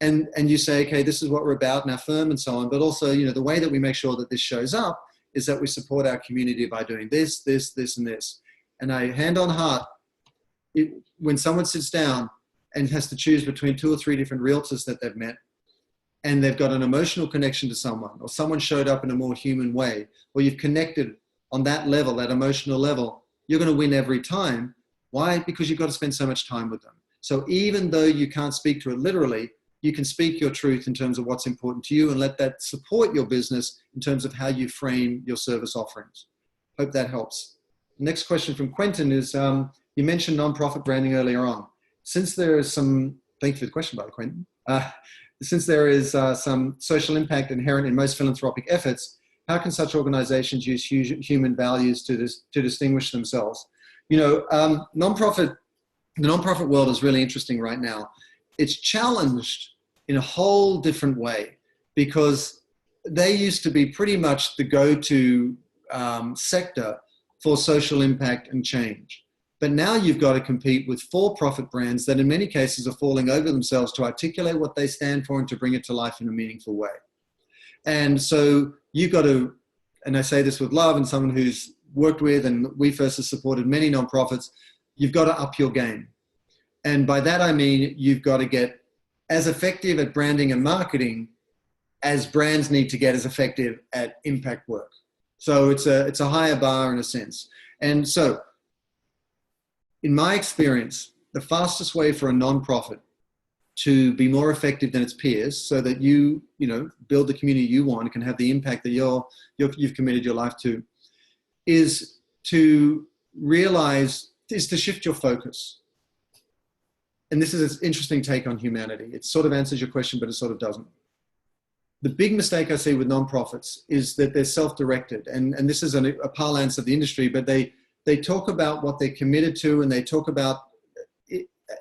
And you say, okay, this is what we're about in our firm and so on. But also, the way that we make sure that this shows up is that we support our community by doing this, this, this, and this. And I, hand on heart, when someone sits down and has to choose between 2 or 3 different realtors that they've met, and they've got an emotional connection to someone, or someone showed up in a more human way, or you've connected on that level, that emotional level, you're going to win every time. Why? Because you've got to spend so much time with them. So even though you can't speak to it literally, you can speak your truth in terms of what's important to you, and let that support your business in terms of how you frame your service offerings. Hope that helps. Next question from Quentin is, you mentioned nonprofit branding earlier on. Since there is some, thank you for the question, by the way, Quentin. Since there is some social impact inherent in most philanthropic efforts, how can such organizations use human values to distinguish themselves? The nonprofit world is really interesting right now. It's challenged in a whole different way. because they used to be pretty much the go-to sector for social impact and change. But now you've got to compete with for-profit brands that in many cases are falling over themselves to articulate what they stand for and to bring it to life in a meaningful way. And so you've got to, and I say this with love and someone who's worked with, and we first have supported many nonprofits, you've got to up your game. And by that I mean you've got to get as effective at branding and marketing as brands need to get as effective at impact work. So it's a higher bar in a sense. And so in my experience, the fastest way for a nonprofit to be more effective than its peers, so that you build the community you want and can have the impact that you've committed your life to, is to shift your focus. And this is an interesting take on humanity. It sort of answers your question, but it sort of doesn't. The big mistake I see with nonprofits is that they're self-directed. And this is a parlance of the industry, but they talk about what they're committed to, and they talk about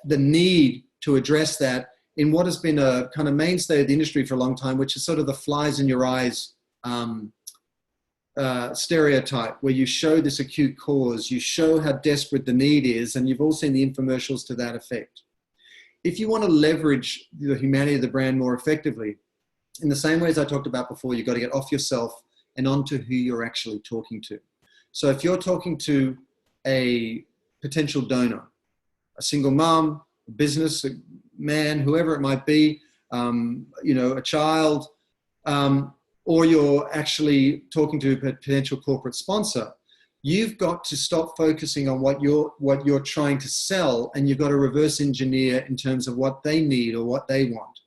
the need to address that in what has been a kind of mainstay of the industry for a long time, which is sort of the flies in your eyes stereotype, where you show this acute cause, you show how desperate the need is, and you've all seen the infomercials to that effect. If you want to leverage the humanity of the brand more effectively, in the same way as I talked about before, you've got to get off yourself and onto who you're actually talking to. So if you're talking to a potential donor, a single mom, a business, a man, whoever it might be, a child, or you're actually talking to a potential corporate sponsor, you've got to stop focusing on what you're trying to sell, and you've got to reverse engineer in terms of what they need or what they want.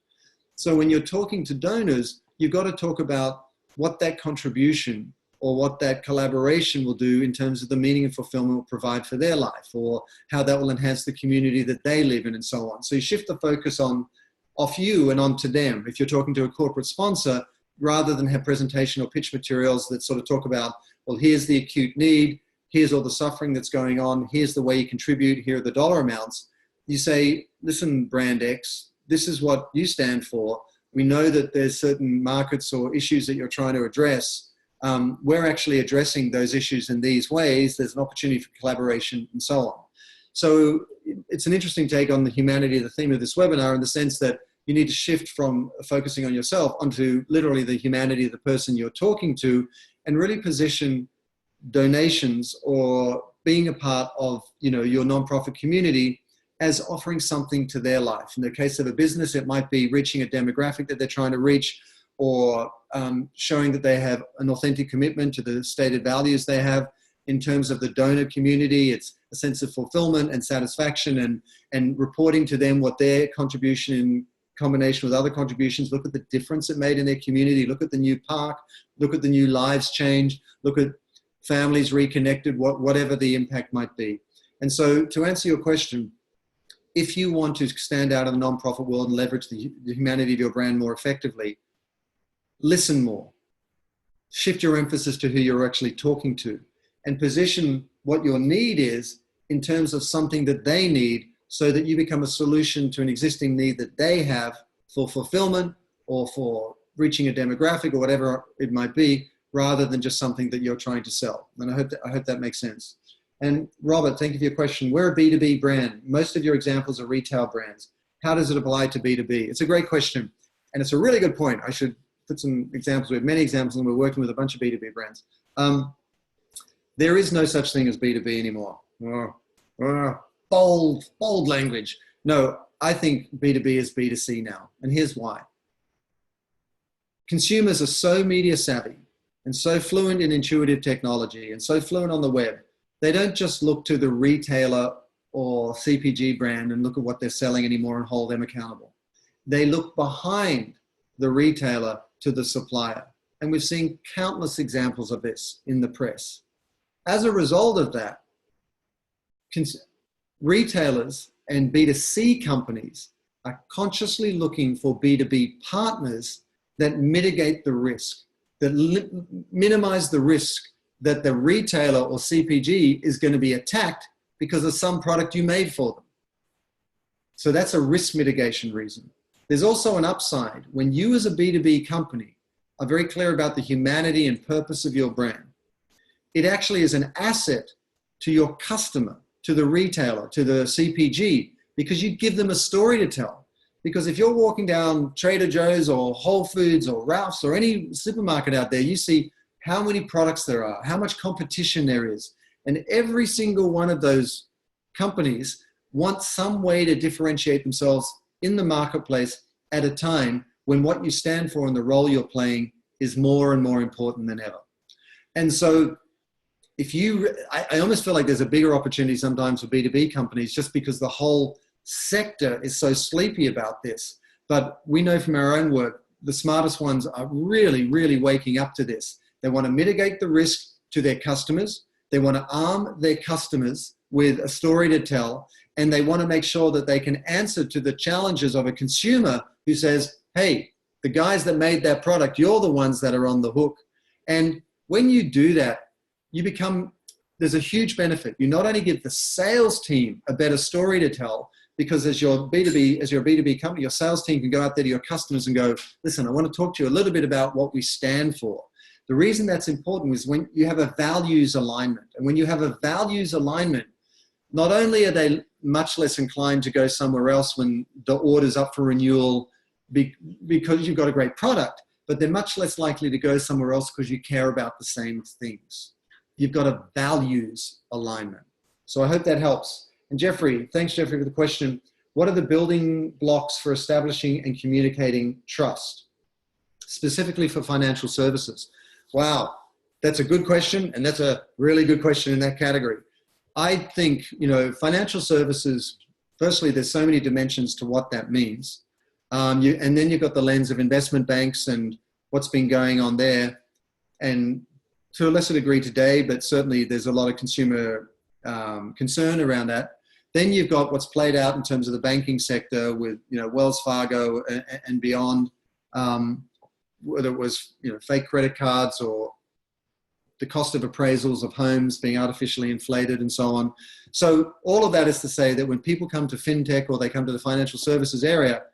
So when you're talking to donors, you've got to talk about what that contribution or what that collaboration will do in terms of the meaning and fulfillment it will provide for their life, or how that will enhance the community that they live in, and so on. So you shift the focus off you and onto them. If you're talking to a corporate sponsor, rather than have presentation or pitch materials that sort of talk about, well, here's the acute need, here's all the suffering that's going on, here's the way you contribute, here are the dollar amounts. You say, listen, brand X, this is what you stand for. We know that there's certain markets or issues that you're trying to address. We're actually addressing those issues in these ways. There's an opportunity for collaboration and so on. So it's an interesting take on the humanity of the theme of this webinar, in the sense that you need to shift from focusing on yourself onto literally the humanity of the person you're talking to, and really position donations or being a part of your nonprofit community as offering something to their life. In the case of a business, it might be reaching a demographic that they're trying to reach, or showing that they have an authentic commitment to the stated values they have. In terms of the donor community, it's a sense of fulfillment and satisfaction, and reporting to them what their contribution in combination with other contributions, look at the difference it made in their community, look at the new park, look at the new lives change, look at families reconnected, whatever the impact might be. And so to answer your question, if you want to stand out in the nonprofit world and leverage the humanity of your brand more effectively, listen more, shift your emphasis to who you're actually talking to, and position what your need is in terms of something that they need, so that you become a solution to an existing need that they have for fulfillment or for reaching a demographic or whatever it might be, rather than just something that you're trying to sell. And I hope that makes sense. And Robert, thank you for your question. We're a B2B brand. Most of your examples are retail brands. How does it apply to B2B? It's a great question. And it's a really good point. I should put some examples. We have many examples, and we're working with a bunch of B2B brands. There is no such thing as B2B anymore. Bold language. No, I think B2B is B2C now. And here's why. Consumers are so media savvy and so fluent in intuitive technology and so fluent on the web. They don't just look to the retailer or CPG brand and look at what they're selling anymore and hold them accountable. They look behind the retailer to the supplier. And we've seen countless examples of this in the press. As a result of that, retailers and B2C companies are consciously looking for B2B partners that mitigate the risk, that minimize the risk that the retailer or CPG is going to be attacked because of some product you made for them. So that's a risk mitigation reason. There's also an upside. When you as a B2B company are very clear about the humanity and purpose of your brand, it actually is an asset to your customer, to the retailer, to the CPG, because you give them a story to tell. Because if you're walking down Trader Joe's or Whole Foods or Ralph's or any supermarket out there, you see how many products there are, how much competition there is. And every single one of those companies wants some way to differentiate themselves in the marketplace at a time when what you stand for and the role you're playing is more and more important than ever. And so I almost feel like there's a bigger opportunity sometimes for B2B companies just because the whole sector is so sleepy about this. But we know from our own work, the smartest ones are really, really waking up to this. They want to mitigate the risk to their customers. They want to arm their customers with a story to tell. And they want to make sure that they can answer to the challenges of a consumer who says, hey, the guys that made that product, you're the ones that are on the hook. And when you do that, there's a huge benefit. You not only give the sales team a better story to tell, because as your B2B company, your sales team can go out there to your customers and go, listen, I want to talk to you a little bit about what we stand for. The reason that's important is when you have a values alignment. And when you have a values alignment, not only are they much less inclined to go somewhere else when the order's up for renewal because you've got a great product, but they're much less likely to go somewhere else because you care about the same things. You've got a values alignment. So I hope that helps. And Jeffrey, thanks Jeffrey for the question. What are the building blocks for establishing and communicating trust, specifically for financial services? Wow, that's a good question. And that's a really good question in that category. I think, financial services, firstly, there's so many dimensions to what that means. And then you've got the lens of investment banks and what's been going on there. And to a lesser degree today, but certainly there's a lot of consumer concern around that. Then you've got what's played out in terms of the banking sector with, Wells Fargo and beyond, whether it was, fake credit cards or the cost of appraisals of homes being artificially inflated and so on. So all of that is to say that when people come to fintech or they come to the financial services area,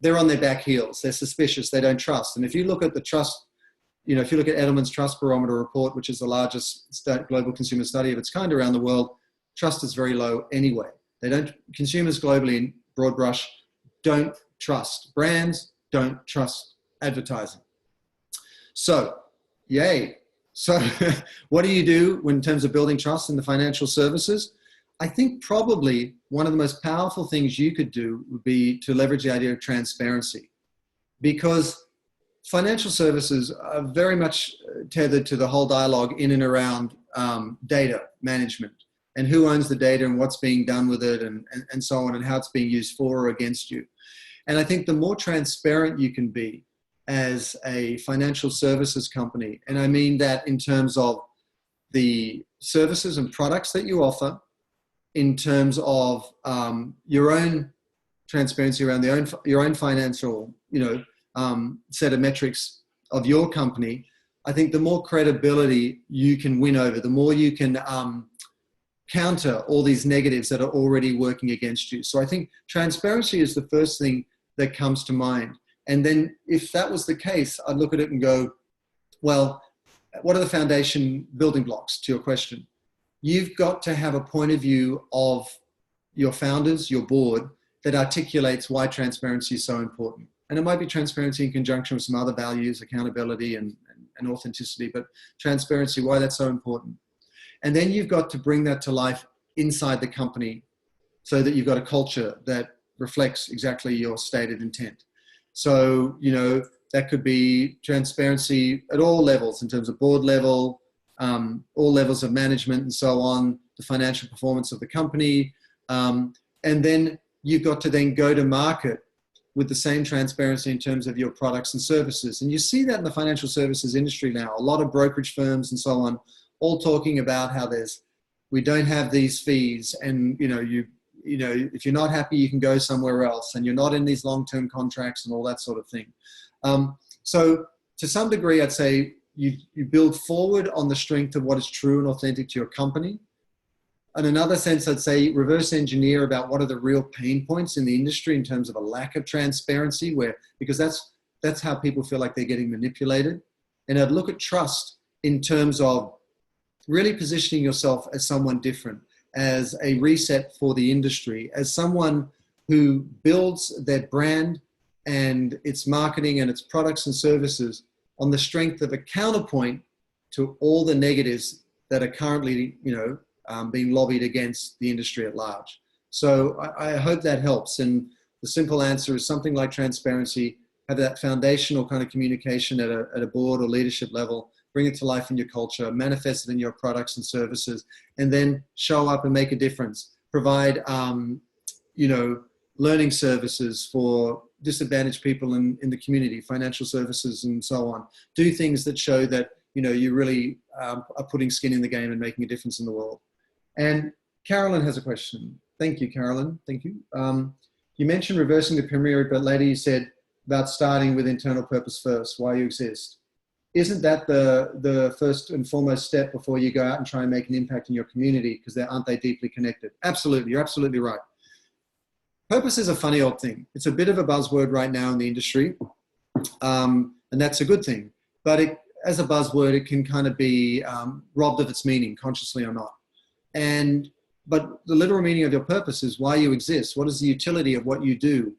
they're on their back heels. They're suspicious. They don't trust. And if you look at the trust, if you look at Edelman's Trust Barometer report, which is the largest global consumer study of its kind around the world, trust is very low anyway. Consumers globally in broad brush don't trust brands, don't trust advertising. So, yay. So what do you do in terms of building trust in the financial services? I think probably one of the most powerful things you could do would be to leverage the idea of transparency, because financial services are very much tethered to the whole dialogue in and around data management and who owns the data and what's being done with it and so on and how it's being used for or against you. And I think the more transparent you can be as a financial services company, and I mean that in terms of the services and products that you offer, in terms of your own transparency around your own financial, set of metrics of your company, I think the more credibility you can win over, the more you can counter all these negatives that are already working against you. So I think transparency is the first thing that comes to mind. And then if that was the case, I'd look at it and go, well, what are the foundation building blocks to your question? You've got to have a point of view of your founders, your board, that articulates why transparency is so important. And it might be transparency in conjunction with some other values, accountability and authenticity, but transparency, why that's so important. And then you've got to bring that to life inside the company so that you've got a culture that reflects exactly your stated intent. So, that could be transparency at all levels in terms of board level, all levels of management and so on, the financial performance of the company. And then you've got to then go to market with the same transparency in terms of your products and services. And you see that in the financial services industry now, a lot of brokerage firms and so on, all talking about how we don't have these fees and, if you're not happy, you can go somewhere else and you're not in these long-term contracts and all that sort of thing. So to some degree, I'd say you build forward on the strength of what is true and authentic to your company. in another sense, I'd say reverse engineer about what are the real pain points in the industry in terms of a lack of transparency, because that's how people feel like they're getting manipulated. And I'd look at trust in terms of really positioning yourself as someone different, as a reset for the industry, as someone who builds their brand and its marketing and its products and services on the strength of a counterpoint to all the negatives that are currently, being lobbied against the industry at large. So I hope that helps. And the simple answer is something like transparency, have that foundational kind of communication at a board or leadership level, bring it to life in your culture, manifest it in your products and services, and then show up and make a difference. Provide, learning services for disadvantaged people in the community, financial services and so on. Do things that show that, you really are putting skin in the game and making a difference in the world. And Carolyn has a question. Thank you, Carolyn. Thank you. You mentioned reversing the pyramid, but later you said about starting with internal purpose first, why you exist. Isn't that the first and foremost step before you go out and try and make an impact in your community? Because aren't they deeply connected? Absolutely, you're absolutely right. Purpose is a funny old thing. It's a bit of a buzzword right now in the industry, and that's a good thing. But as a buzzword, it can kind of be robbed of its meaning, consciously or not. But the literal meaning of your purpose is why you exist. What is the utility of what you do?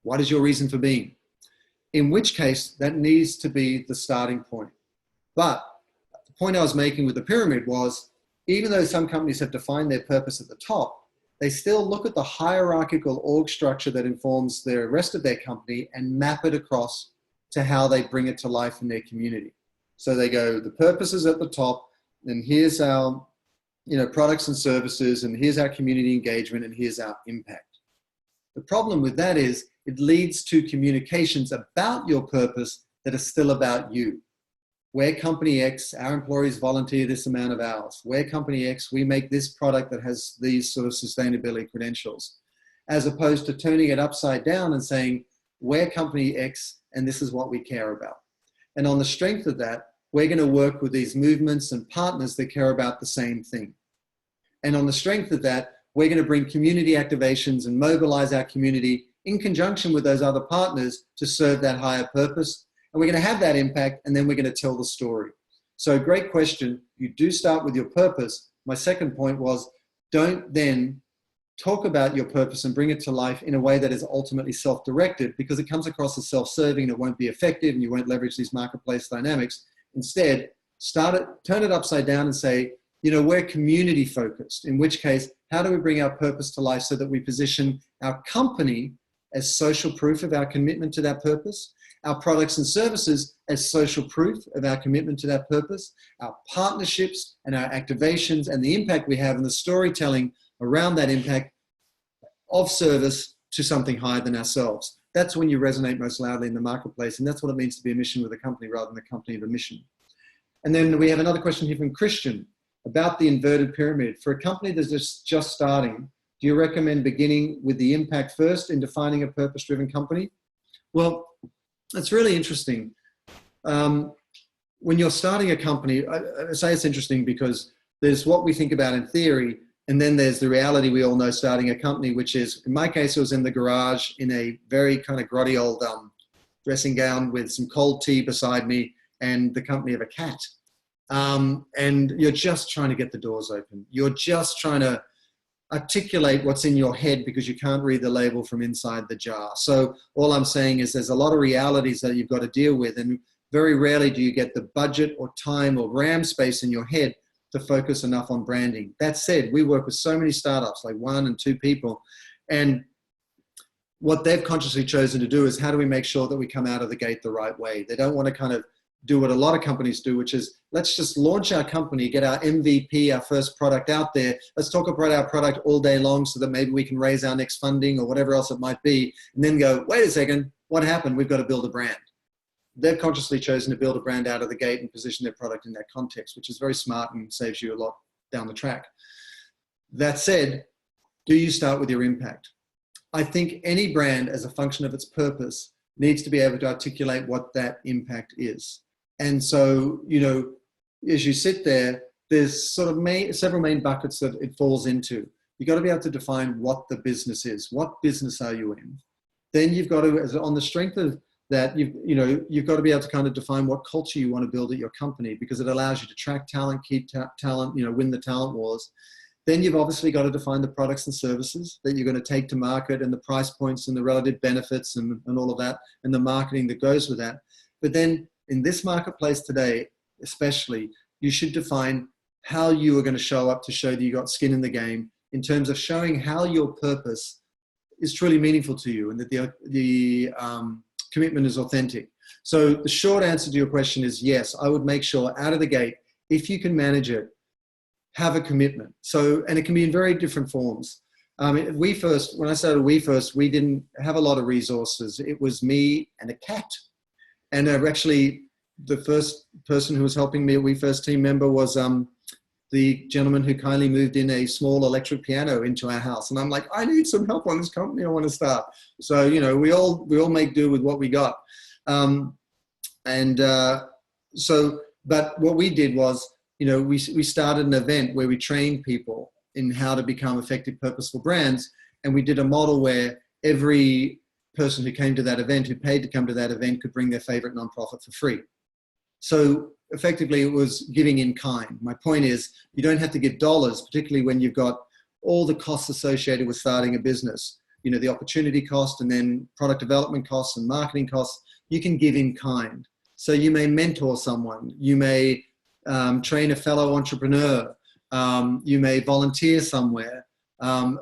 What is your reason for being? In which case, that needs to be the starting point. But the point I was making with the pyramid was, even though some companies have defined their purpose at the top, they still look at the hierarchical org structure that informs the rest of their company and map it across to how they bring it to life in their community. So they go, the purpose is at the top, and here's our products and services, and here's our community engagement, and here's our impact. The problem with that is it leads to communications about your purpose that are still about you. Where company X, our employees volunteer this amount of hours. Where company X, we make this product that has these sort of sustainability credentials. As opposed to turning it upside down and saying, we're company X, and this is what we care about. And on the strength of that, we're going to work with these movements and partners that care about the same thing. And on the strength of that, we're going to bring community activations and mobilize our community in conjunction with those other partners to serve that higher purpose. And we're going to have that impact, and then we're going to tell the story. So great question. You do start with your purpose. My second point was, don't then talk about your purpose and bring it to life in a way that is ultimately self-directed, because it comes across as self-serving and it won't be effective and you won't leverage these marketplace dynamics. Instead, turn it upside down and say, we're community focused, in which case, how do we bring our purpose to life so that we position our company as social proof of our commitment to that purpose, our products and services as social proof of our commitment to that purpose, our partnerships and our activations and the impact we have and the storytelling around that impact of service to something higher than ourselves. That's when you resonate most loudly in the marketplace, and that's what it means to be a mission with a company rather than a company of a mission. And then we have another question here from Christian about the inverted pyramid. For a company that's just starting, do you recommend beginning with the impact first in defining a purpose-driven company? Well, that's really interesting. When you're starting a company, I say it's interesting because there's what we think about in theory, and then there's the reality we all know starting a company, which is, in my case, it was in the garage in a very kind of grotty old dressing gown with some cold tea beside me and the company of a cat. And you're just trying to get the doors open. You're just trying to articulate what's in your head because you can't read the label from inside the jar. So all I'm saying is there's a lot of realities that you've got to deal with, and very rarely do you get the budget or time or RAM space in your head to focus enough on branding. That said, we work with so many startups, like 1 and 2 people, and what they've consciously chosen to do is, how do we make sure that we come out of the gate the right way? They don't want to kind of do what a lot of companies do, which is, let's just launch our company, get our MVP, our first product out there. Let's talk about our product all day long so that maybe we can raise our next funding or whatever else it might be. And then go, wait a second, what happened? We've got to build a brand. They've consciously chosen to build a brand out of the gate and position their product in that context, which is very smart and saves you a lot down the track. That said, do you start with your impact? I think any brand, as a function of its purpose, needs to be able to articulate what that impact is. And so, as you sit there, there's sort of several main buckets that it falls into. You've got to be able to define what the business is. What business are you in? Then you've got to, on the strength of that, you've got to be able to kind of define what culture you want to build at your company, because it allows you to track talent, keep talent, win the talent wars. Then you've obviously got to define the products and services that you're going to take to market, and the price points and the relative benefits and all of that, and the marketing that goes with that. But then in this marketplace today, especially, you should define how you are going to show up to show that you got skin in the game, in terms of showing how your purpose is truly meaningful to you and that the commitment is authentic. So the short answer to your question is yes, I would make sure out of the gate, if you can manage it, have a commitment. So, and it can be in very different forms. When I started WeFirst, we didn't have a lot of resources. It was me and a cat. And actually, the first person who was helping me at WeFirst, team member, was the gentleman who kindly moved in a small electric piano into our house. And I'm like, I need some help on this company I want to start. So, we all make do with what we got. But what we did was, we started an event where we trained people in how to become effective, purposeful brands. And we did a model where every person who came to that event, who paid to come to that event, could bring their favorite nonprofit for free. So effectively, it was giving in kind. My point is, you don't have to give dollars, particularly when you've got all the costs associated with starting a business. The opportunity cost, and then product development costs and marketing costs. You can give in kind. So you may mentor someone. You may train a fellow entrepreneur. You may volunteer somewhere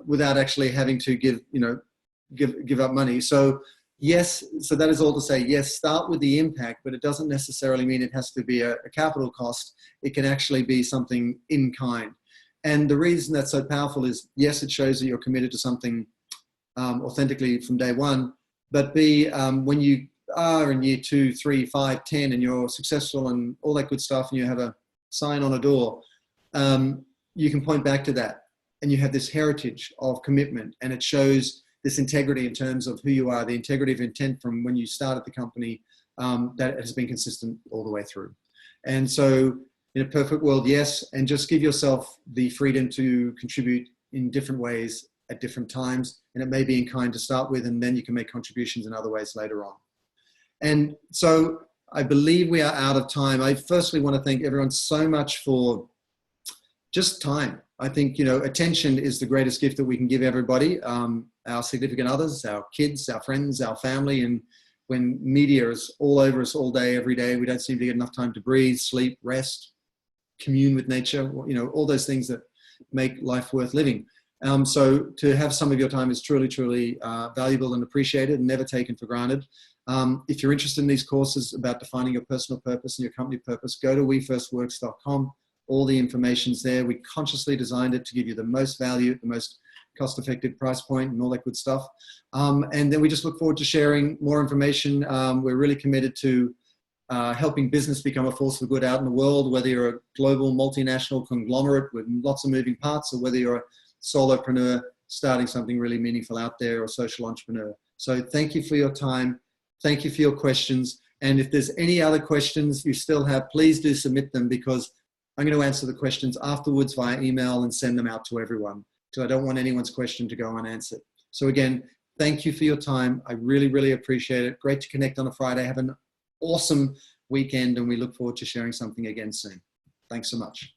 without actually having to give up money. So yes, so that is all to say, yes, start with the impact, but it doesn't necessarily mean it has to be a capital cost. It can actually be something in kind. And the reason that's so powerful is, yes, it shows that you're committed to something authentically from day one, but B, when you are in year 2, 3, 5, 10, and you're successful and all that good stuff, and you have a sign on a door, you can point back to that, and you have this heritage of commitment, and it shows this integrity in terms of who you are, the integrity of intent from when you started the company, that has been consistent all the way through. And so in a perfect world, yes, and just give yourself the freedom to contribute in different ways at different times, and it may be in kind to start with, and then you can make contributions in other ways later on. And so I believe we are out of time. I firstly want to thank everyone so much for just time. I think, attention is the greatest gift that we can give everybody, our significant others, our kids, our friends, our family. And when media is all over us all day, every day, we don't seem to get enough time to breathe, sleep, rest, commune with nature, all those things that make life worth living. So to have some of your time is truly, truly valuable and appreciated and never taken for granted. If you're interested in these courses about defining your personal purpose and your company purpose, go to wefirstworks.com. All the information's there. We consciously designed it to give you the most value at the most cost-effective price point and all that good stuff. And then we just look forward to sharing more information. We're really committed to helping business become a force for good out in the world, whether you're a global multinational conglomerate with lots of moving parts, or whether you're a solopreneur starting something really meaningful out there, or social entrepreneur. So thank you for your time. Thank you for your questions. And if there's any other questions you still have, please do submit them, because I'm going to answer the questions afterwards via email and send them out to everyone, because I don't want anyone's question to go unanswered. So again, thank you for your time. I really, really appreciate it. Great to connect on a Friday. Have an awesome weekend, and we look forward to sharing something again soon. Thanks so much.